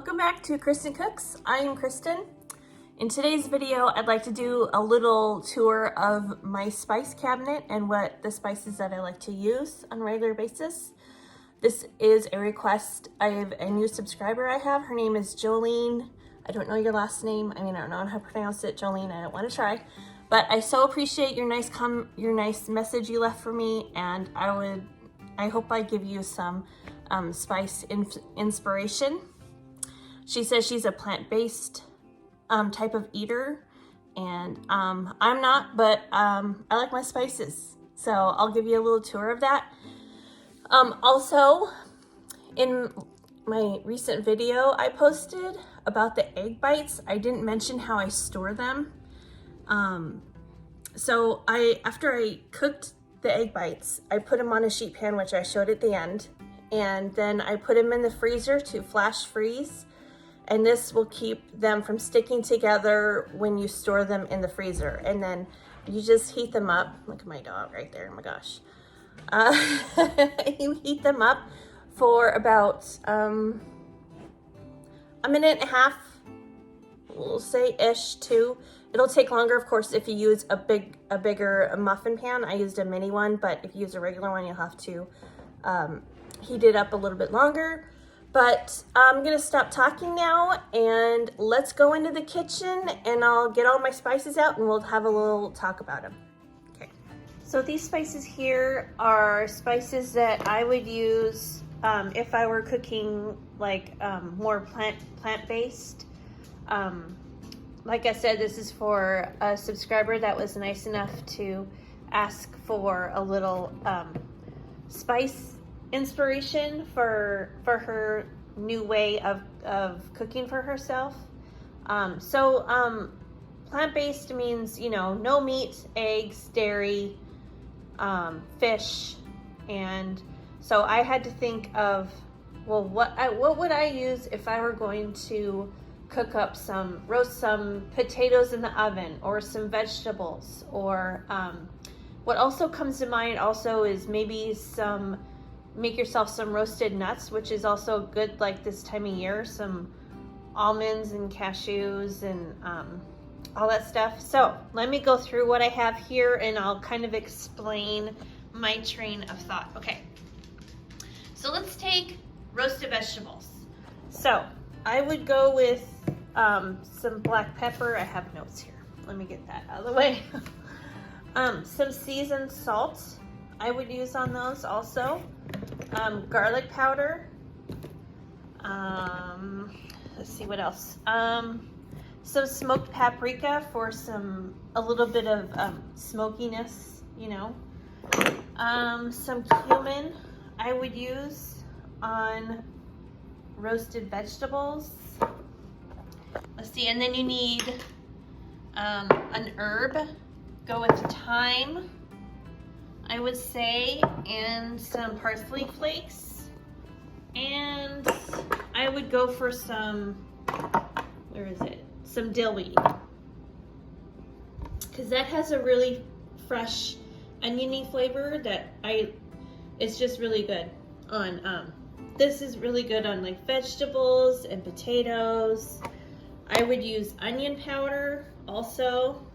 Welcome back to Kristincooks. I am Kristen. In today's video, I'd like to do a little tour of my spice cabinet and what the spices that I like to use on a regular basis. This is a request of a new subscriber I have. Her name is Jolene. I don't know your last name. I don't know how to pronounce it, Jolene. I don't want to try. But I so appreciate your nice message you left for me, and I hope I give you some spice inspiration. She says she's a plant-based type of eater, and I'm not, but I like my spices. So I'll give you a little tour of that. Also, in my recent video I posted about the egg bites, I didn't mention how I store them. So after I cooked the egg bites, I put them on a sheet pan, which I showed at the end, and then I put them in the freezer to flash freeze. And this will keep them from sticking together when you store them in the freezer. And then you just heat them up. Look at my dog right there, oh my gosh. You heat them up for about a minute and a half, we'll say ish, two. It'll take longer, of course, if you use a bigger muffin pan. I used a mini one, but if you use a regular one, you'll have to heat it up a little bit longer. But I'm gonna stop talking now and let's go into the kitchen and I'll get all my spices out and we'll have a little talk about them. Okay. So these spices here are spices that I would use if I were cooking like more plant-based. Like I said, this is for a subscriber that was nice enough to ask for a little spice inspiration for her new way of cooking for herself. Plant-based means, no meat, eggs, dairy, fish. And so I had to think of, well, what would I use if I were going to cook up roast some potatoes in the oven or some vegetables, or what also comes to mind also is maybe make yourself some roasted nuts, which is also good like this time of year, some almonds and cashews and all that stuff. So let me go through what I have here and I'll kind of explain my train of thought. Okay, so let's take roasted vegetables. So I would go with some black pepper. I have notes here. Let me get that out of the way. Some seasoned salt I would use on those also. Garlic powder. Let's see what else. Some smoked paprika for a little bit of smokiness, Some cumin I would use on roasted vegetables. Let's see, and then you need an herb. Go with thyme, I would say, and some parsley flakes. And I would go for some dillweed, because that has a really fresh oniony flavor that it's just really good on, this is really good on like vegetables and potatoes. I would use onion powder also.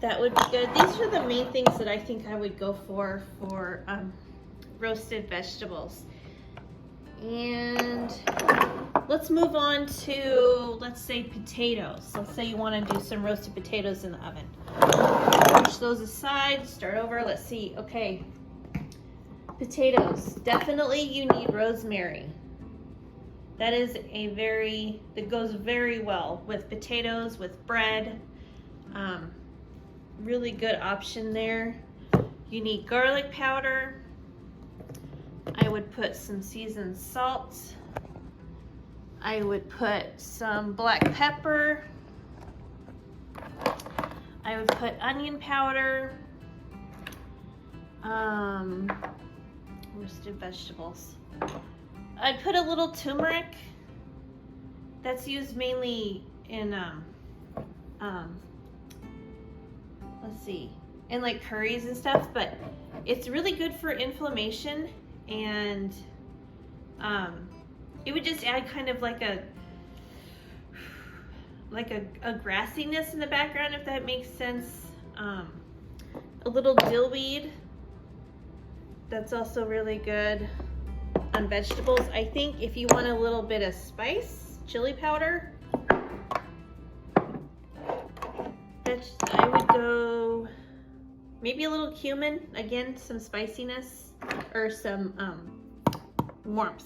That would be good. These are the main things that I think I would go for roasted vegetables. And let's move on to, let's say, potatoes. Let's say you want to do some roasted potatoes in the oven. Push those aside, start over. Let's see. Okay. Potatoes. Definitely you need rosemary. That is that goes very well with potatoes, with bread. Really good option there. You need garlic powder. I would put some seasoned salt. I would put some black pepper. I would put onion powder. Roasted vegetables. I'd put a little turmeric. That's used mainly in let's see, in like curries and stuff, but it's really good for inflammation and it would just add kind of like a grassiness in the background, if that makes sense. A little dill weed, that's also really good on vegetables. I think if you want a little bit of spice, chili powder, I would go maybe a little cumin, again, some spiciness, or some warmth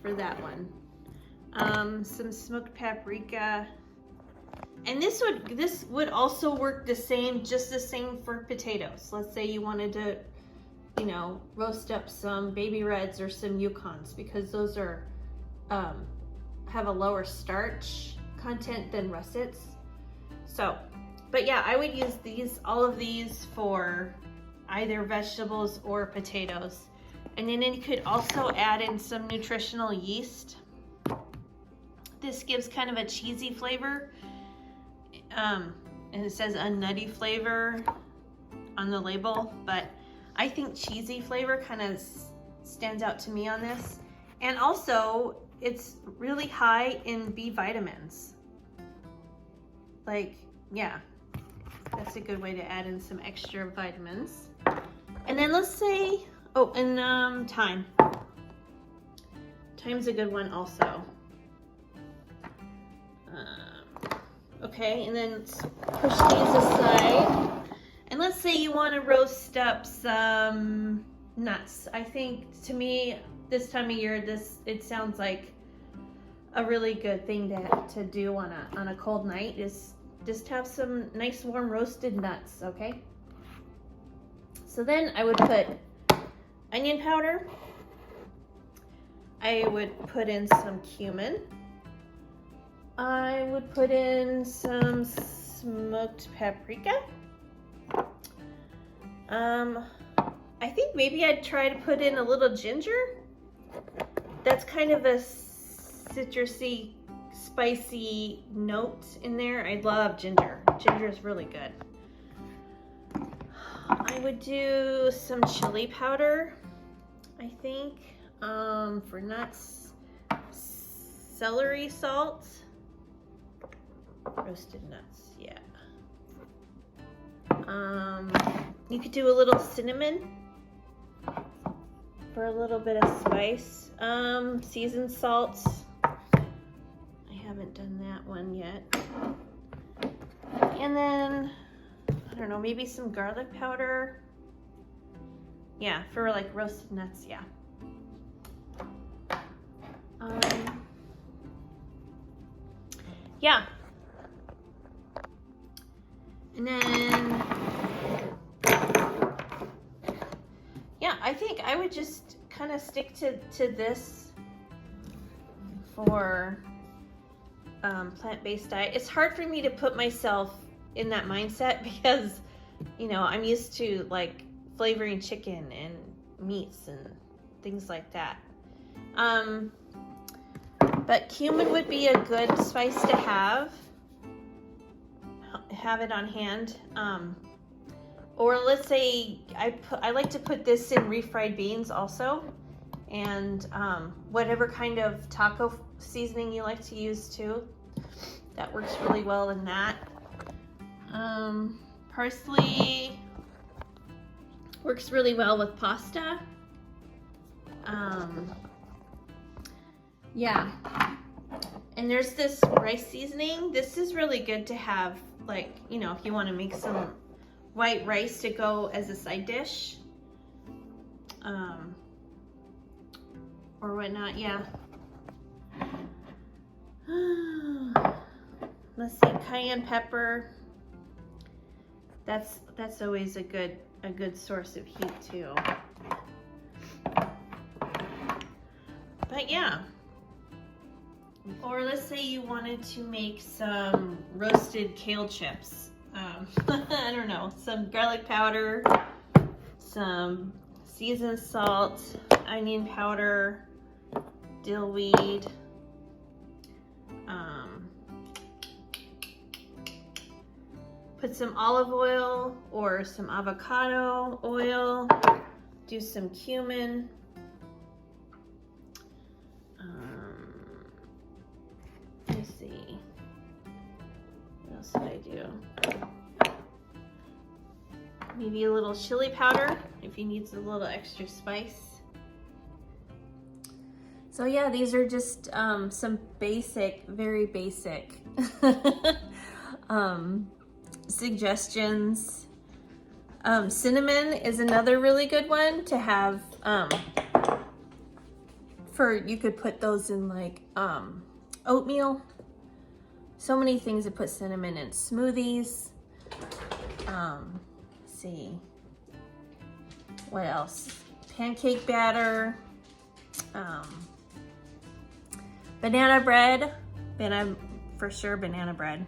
for that one. Some smoked paprika, and this would also work just the same for potatoes. Let's say you wanted to, you know, roast up some baby reds or some Yukons, because those are have a lower starch content than russets. So, but yeah, I would use all of these for either vegetables or potatoes. And then you could also add in some nutritional yeast. This gives kind of a cheesy flavor. And it says a nutty flavor on the label, but I think cheesy flavor kind of stands out to me on this. And also, it's really high in B vitamins. Like, yeah, that's a good way to add in some extra vitamins. And then let's say, oh, and thyme. Thyme's a good one also. Okay, and then let's push these aside. And let's say you want to roast up some nuts. I think, to me, this time of year, it sounds like a really good thing to do on a cold night, is just have some nice warm roasted nuts, okay? So then I would put onion powder. I would put in some cumin. I would put in some smoked paprika. I think maybe I'd try to put in a little ginger. That's kind of a citrusy, spicy note in there. I love ginger. Ginger is really good. I would do some chili powder, I think, for nuts. Celery salt. Roasted nuts, yeah. You could do a little cinnamon for a little bit of spice. Seasoned salt. I haven't done that one yet. And then, I don't know, maybe some garlic powder. Yeah, for like roasted nuts, yeah. Yeah. And then, yeah, I think I would just kind of stick to this for plant-based diet. It's hard for me to put myself in that mindset because, you know, I'm used to like flavoring chicken and meats and things like that. But cumin would be a good spice to have it on hand. Or let's say I like to put this in refried beans also, and whatever kind of taco seasoning you like to use too, that works really well in that. Parsley works really well with pasta. Yeah, and there's this rice seasoning. This is really good to have, like, you know, if you want to make some white rice to go as a side dish, or whatnot. Yeah. Let's see, cayenne pepper. That's always a good source of heat too. But yeah. Or let's say you wanted to make some roasted kale chips. I don't know, some garlic powder, some seasoned salt, onion powder, dill weed, put some olive oil or some avocado oil, do some cumin. else did I do? Maybe a little chili powder if you need a little extra spice. So yeah, these are just some basic, very basic suggestions. Cinnamon is another really good one to have you could put those in like oatmeal. So many things to put cinnamon in smoothies. Let's see. What else? Pancake batter. Banana bread. For sure banana bread.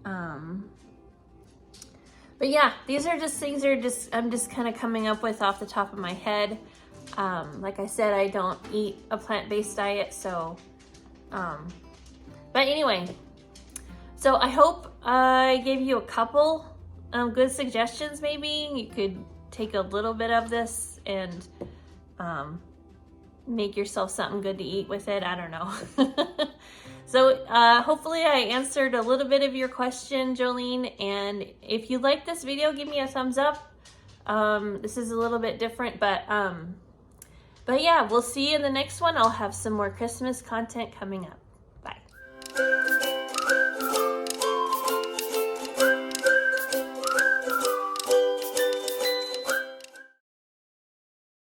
But yeah, these are just things I'm just kind of coming up with off the top of my head. Like I said, I don't eat a plant-based diet, so, but anyway, so I hope I gave you a couple good suggestions. Maybe you could take a little bit of this and make yourself something good to eat with it. I don't know. So hopefully I answered a little bit of your question, Jolene, and if you like this video, give me a thumbs up. This is a little bit different, but yeah, we'll see you in the next one. I'll have some more Christmas content coming up.